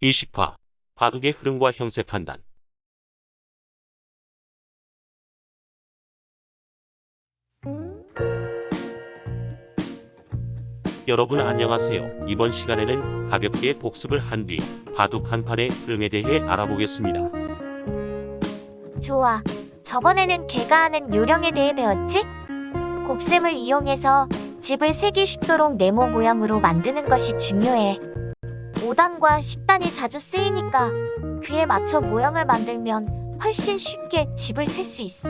20화 바둑의 흐름과 형세 판단. 여러분 안녕하세요. 이번 시간에는 가볍게 복습을 한 뒤 바둑 한 판의 흐름에 대해 알아보겠습니다. 좋아. 저번에는 개가 하는 요령에 대해 배웠지? 곱셈을 이용해서 집을 세기 쉽도록 네모 모양으로 만드는 것이 중요해. 5단과 10단이 자주 쓰이니까 그에 맞춰 모양을 만들면 훨씬 쉽게 집을 셀 수 있어.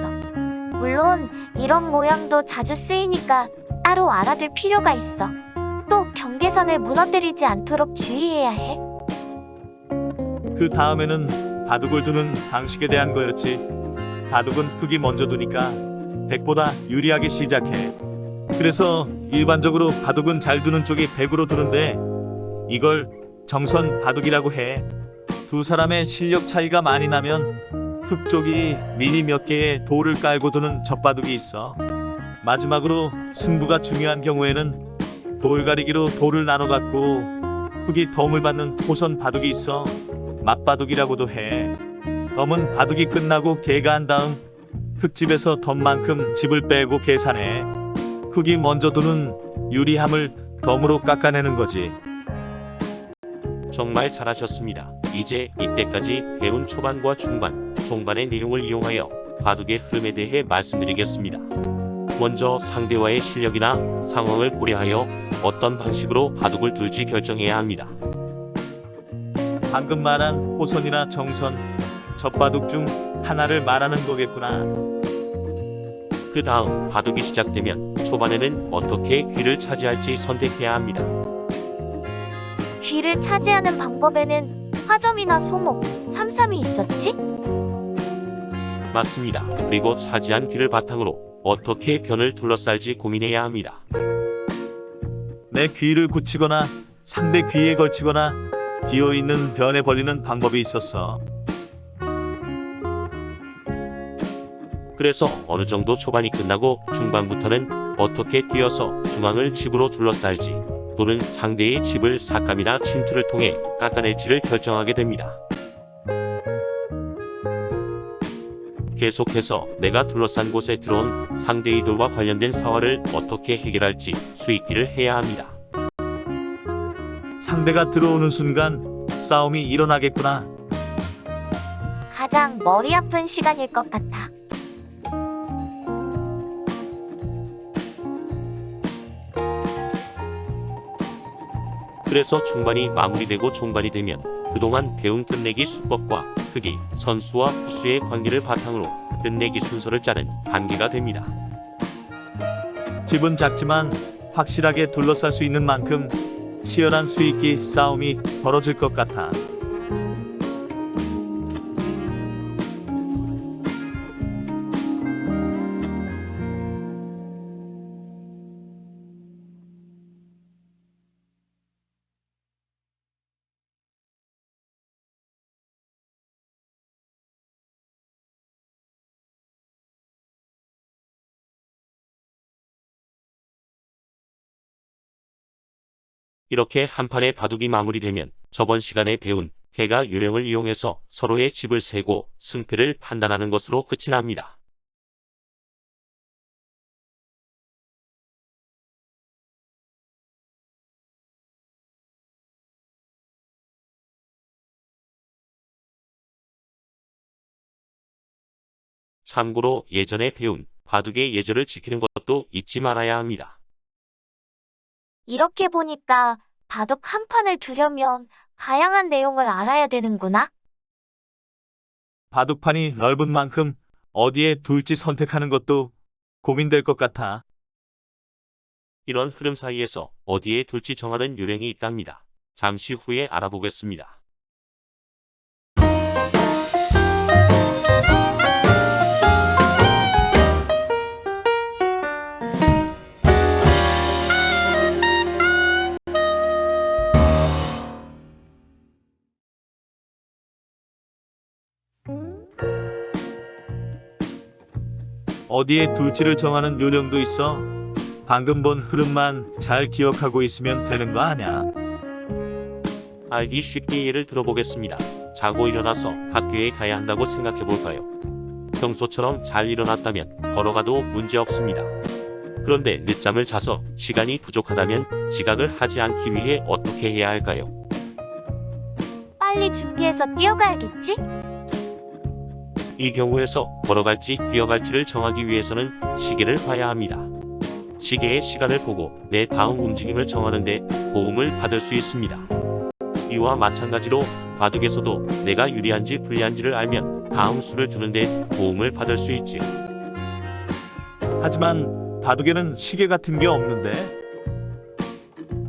물론 이런 모양도 자주 쓰이니까 따로 알아둘 필요가 있어. 또 경계선을 무너뜨리지 않도록 주의해야 해. 그 다음에는 바둑을 두는 방식에 대한 거였지. 바둑은 흙이 먼저 두니까 100보다 유리하게 시작해. 그래서 일반적으로 바둑은 잘 두는 쪽이 100으로 두는데 이걸 정선 바둑이라고 해. 두 사람의 실력 차이가 많이 나면 흙 쪽이 미리 몇 개의 돌을 깔고 두는 젖바둑이 있어. 마지막으로 승부가 중요한 경우에는 돌가리기로 돌을 나눠 갖고 흙이 덤을 받는 호선 바둑이 있어. 맞바둑이라고도 해. 덤은 바둑이 끝나고 개가 한 다음 흙집에서 덤만큼 집을 빼고 계산해. 흙이 먼저 두는 유리함을 덤으로 깎아내는 거지. 정말 잘하셨습니다. 이제 이때까지 배운 초반과 중반, 종반의 내용을 이용하여 바둑의 흐름에 대해 말씀드리겠습니다. 먼저 상대와의 실력이나 상황을 고려하여 어떤 방식으로 바둑을 둘지 결정해야 합니다. 방금 말한 호선이나 정선, 젖바둑 중 하나를 말하는 거겠구나. 그 다음 바둑이 시작되면 초반에는 어떻게 귀를 차지할지 선택해야 합니다. 귀를 차지하는 방법에는 화점이나 소목, 삼삼이 있었지? 맞습니다. 그리고 차지한 귀를 바탕으로 어떻게 변을 둘러쌀지 고민해야 합니다. 내 귀를 굳히거나 상대 귀에 걸치거나 비어있는 변에 벌리는 방법이 있었어. 그래서 어느 정도 초반이 끝나고 중반부터는 어떻게 뛰어서 중앙을 집으로 둘러쌀지 또는 상대의 집을 삭감이나 침투를 통해 깎아낼지를 결정하게 됩니다. 계속해서 내가 둘러싼 곳에 들어온 상대의 돌과 관련된 사활을 어떻게 해결할지 수익기를 해야 합니다. 상대가 들어오는 순간 싸움이 일어나겠구나. 가장 머리 아픈 시간일 것 같아. 그래서 중반이 마무리되고 종반이 되면 그동안 배운 끝내기 수법과 흙이 선수와 후수의 관계를 바탕으로 끝내기 순서를 짜는 단계가 됩니다. 집은 작지만 확실하게 둘러쌀 수 있는 만큼 치열한 수익기 싸움이 벌어질 것 같아. 이렇게 한 판의 바둑이 마무리되면 저번 시간에 배운 개가 요령을 이용해서 서로의 집을 세고 승패를 판단하는 것으로 끝이 납니다. 참고로 예전에 배운 바둑의 예절을 지키는 것도 잊지 말아야 합니다. 이렇게 보니까 바둑 한 판을 두려면 다양한 내용을 알아야 되는구나. 바둑판이 넓은 만큼 어디에 둘지 선택하는 것도 고민될 것 같아. 이런 흐름 사이에서 어디에 둘지 정하는 요령이 있답니다. 잠시 후에 알아보겠습니다. 어디에 둘지를 정하는 요령도 있어. 방금 본 흐름만 잘 기억하고 있으면 되는 거 아냐? 알기 쉽게 예를 들어보겠습니다. 자고 일어나서 학교에 가야 한다고 생각해 볼까요? 평소처럼 잘 일어났다면 걸어가도 문제 없습니다. 그런데 늦잠을 자서 시간이 부족하다면 지각을 하지 않기 위해 어떻게 해야 할까요? 빨리 준비해서 뛰어가야겠지? 이 경우에서 걸어갈지 뛰어갈지를 정하기 위해서는 시계를 봐야 합니다. 시계의 시간을 보고 내 다음 움직임을 정하는데 도움을 받을 수 있습니다. 이와 마찬가지로 바둑에서도 내가 유리한지 불리한지를 알면 다음 수를 두는데 도움을 받을 수 있지요. 하지만 바둑에는 시계 같은 게 없는데.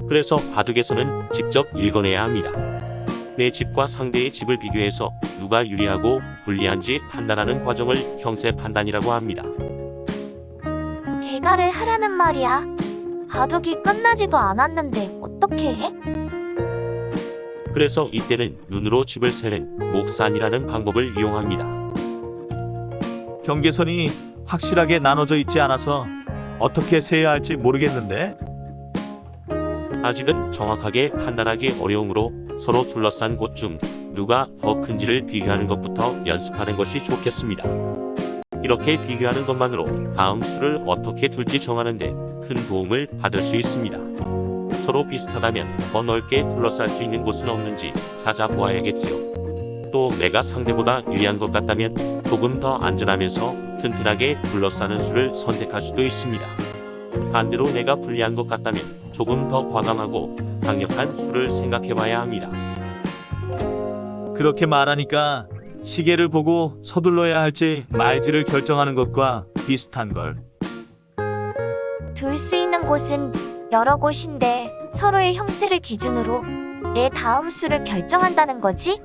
그래서 바둑에서는 직접 읽어내야 합니다. 내 집과 상대의 집을 비교해서 누가 유리하고 불리한지 판단하는 과정을 형세 판단이라고 합니다. 개가를 하라는 말이야. 바둑이 끝나지도 않았는데 어떻게 해? 그래서 이때는 눈으로 집을 세는 목산이라는 방법을 이용합니다. 경계선이 확실하게 나눠져 있지 않아서 어떻게 세야 할지 모르겠는데. 아직은 정확하게 판단하기 어려우므로 서로 둘러싼 곳 중 누가 더 큰지를 비교하는 것부터 연습하는 것이 좋겠습니다. 이렇게 비교하는 것만으로 다음 수를 어떻게 둘지 정하는데 큰 도움을 받을 수 있습니다. 서로 비슷하다면 더 넓게 둘러쌀 수 있는 곳은 없는지 찾아보아야겠지요. 또 내가 상대보다 유리한 것 같다면 조금 더 안전하면서 튼튼하게 둘러싸는 수를 선택할 수도 있습니다. 반대로 내가 불리한 것 같다면 조금 더 과감하고 강력한 수를 생각해봐야 합니다. 그렇게 말하니까 시계를 보고 서둘러야 할지 말지를 결정하는 것과 비슷한 걸. 둘 수 있는 곳은 여러 곳인데 서로의 형세를 기준으로 내 다음 수를 결정한다는 거지?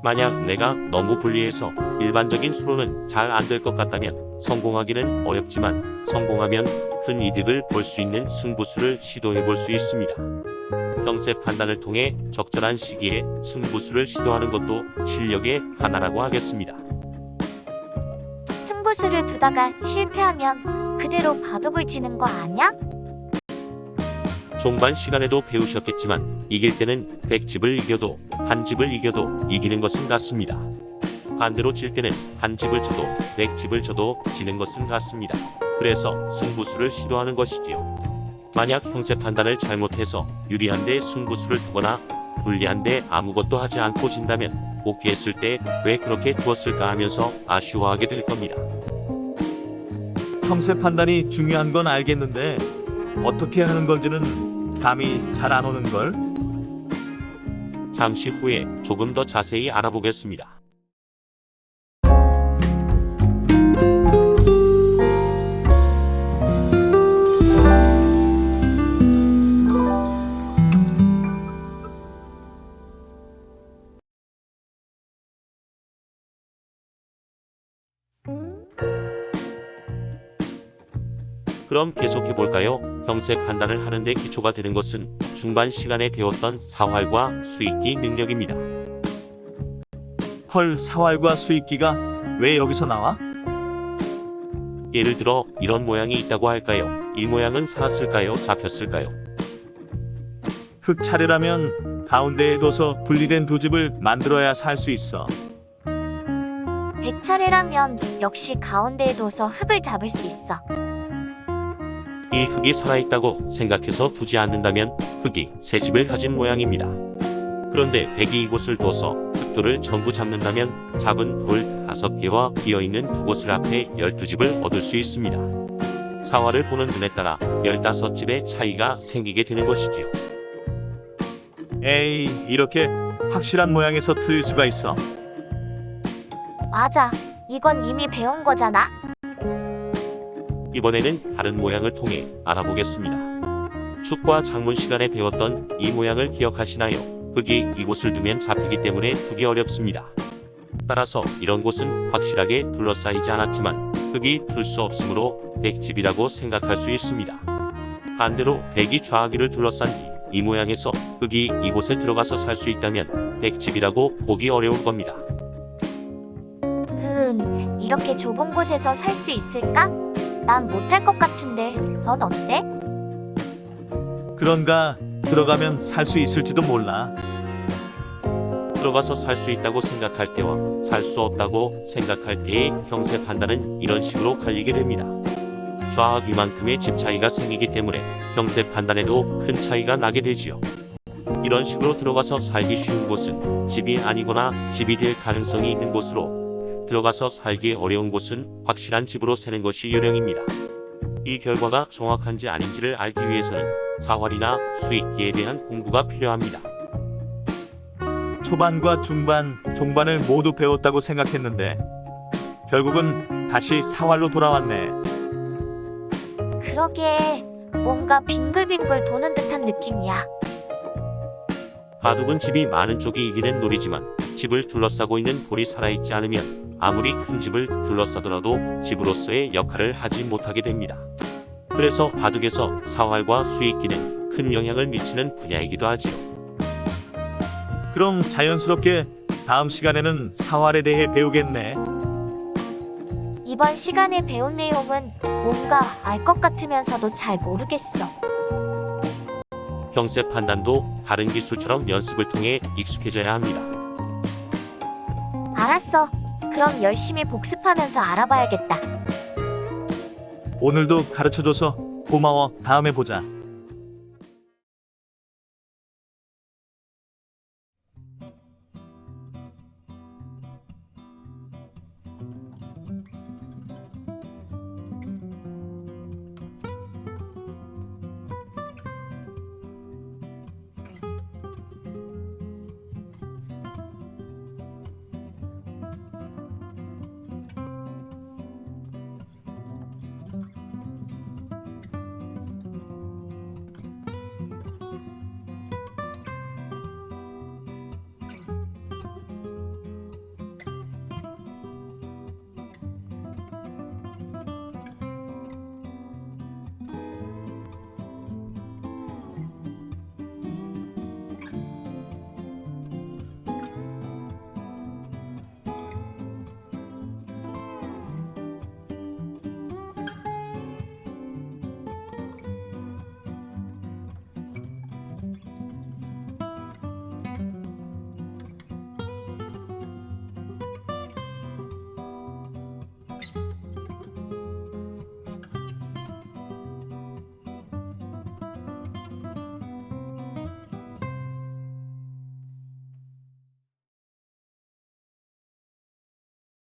만약 내가 너무 불리해서 일반적인 수로는 잘 안 될 것 같다면 성공하기는 어렵지만 성공하면 큰 이득을 볼 수 있는 승부수를 시도해 볼 수 있습니다. 형세 판단을 통해 적절한 시기에 승부수를 시도하는 것도 실력의 하나라고 하겠습니다. 승부수를 두다가 실패하면 그대로 바둑을 치는 거 아냐? 종반 시간에도 배우셨겠지만 이길 때는 100집을 이겨도 한 집을 이겨도 이기는 것은 같습니다. 반대로 질 때는 한 집을 쳐도 100집을 쳐도 지는 것은 같습니다. 그래서 승부수를 시도하는 것이지요. 만약 형세 판단을 잘못해서 유리한데 승부수를 두거나 불리한데 아무것도 하지 않고 진다면 복귀했을 때 왜 그렇게 두었을까 하면서 아쉬워하게 될 겁니다. 형세 판단이 중요한 건 알겠는데 어떻게 하는 건지는 감이 잘 안 오는 걸. 잠시 후에 조금 더 자세히 알아보겠습니다. 그럼 계속해 볼까요? 형세 판단을 하는데 기초가 되는 것은 중반 시간에 배웠던 사활과 수익기 능력입니다. 헐, 사활과 수익기가 왜 여기서 나와? 예를 들어 이런 모양이 있다고 할까요? 이 모양은 살았을까요? 잡혔을까요? 흙 차례라면 가운데에 둬서 분리된 두 집을 만들어야 살 수 있어. 100차례라면 역시 가운데에 둬서 흙을 잡을 수 있어. 이 흙이 살아있다고 생각해서 두지 않는다면 흙이 새 집을 가진 모양입니다. 그런데 100이 이곳을 둬서 흙돌을 전부 잡는다면 잡은 돌 5개와 비어있는 두 곳을 합해 12집을 얻을 수 있습니다. 사활을 보는 눈에 따라 15집의 차이가 생기게 되는 것이지요. 에이, 이렇게 확실한 모양에서 틀릴 수가 있어? 맞아. 이건 이미 배운 거잖아. 이번에는 다른 모양을 통해 알아보겠습니다. 축과 장문 시간에 배웠던 이 모양을 기억하시나요? 흙이 이곳을 두면 잡히기 때문에 두기 어렵습니다. 따라서 이런 곳은 확실하게 둘러싸이지 않았지만 흙이 둘 수 없으므로 100집이라고 생각할 수 있습니다. 반대로 100이 좌하기를 둘러싼 뒤 이 모양에서 흙이 이곳에 들어가서 살 수 있다면 100집이라고 보기 어려울 겁니다. 이렇게 좁은 곳에서 살 수 있을까? 난 못할 것 같은데, 넌 어때? 그런가? 들어가면 살 수 있을지도 몰라. 들어가서 살 수 있다고 생각할 때와 살 수 없다고 생각할 때의 형세 판단은 이런 식으로 갈리게 됩니다. 좌악 이만큼의 집 차이가 생기기 때문에 형세 판단에도 큰 차이가 나게 되지요. 이런 식으로 들어가서 살기 쉬운 곳은 집이 아니거나 집이 될 가능성이 있는 곳으로, 들어가서 살기 어려운 곳은 확실한 집으로 세는 것이 요령입니다. 이 결과가 정확한지 아닌지를 알기 위해서는 사활이나 수익기에 대한 공부가 필요합니다. 초반과 중반, 종반을 모두 배웠다고 생각했는데 결국은 다시 사활로 돌아왔네. 그러게 뭔가 빙글빙글 도는 듯한 느낌이야. 바둑은 집이 많은 쪽이 이기는 놀이지만 집을 둘러싸고 있는 볼이 살아있지 않으면 아무리 큰 집을 둘러싸더라도 집으로서의 역할을 하지 못하게 됩니다. 그래서 바둑에서 사활과 수익기는 큰 영향을 미치는 분야이기도 하지요. 그럼 자연스럽게 다음 시간에는 사활에 대해 배우겠네. 이번 시간에 배운 내용은 뭔가 알 것 같으면서도 잘 모르겠어. 형세 판단도 다른 기술처럼 연습을 통해 익숙해져야 합니다. 알았어. 그럼 열심히 복습하면서 알아봐야겠다. 오늘도 가르쳐줘서 고마워. 다음에 보자.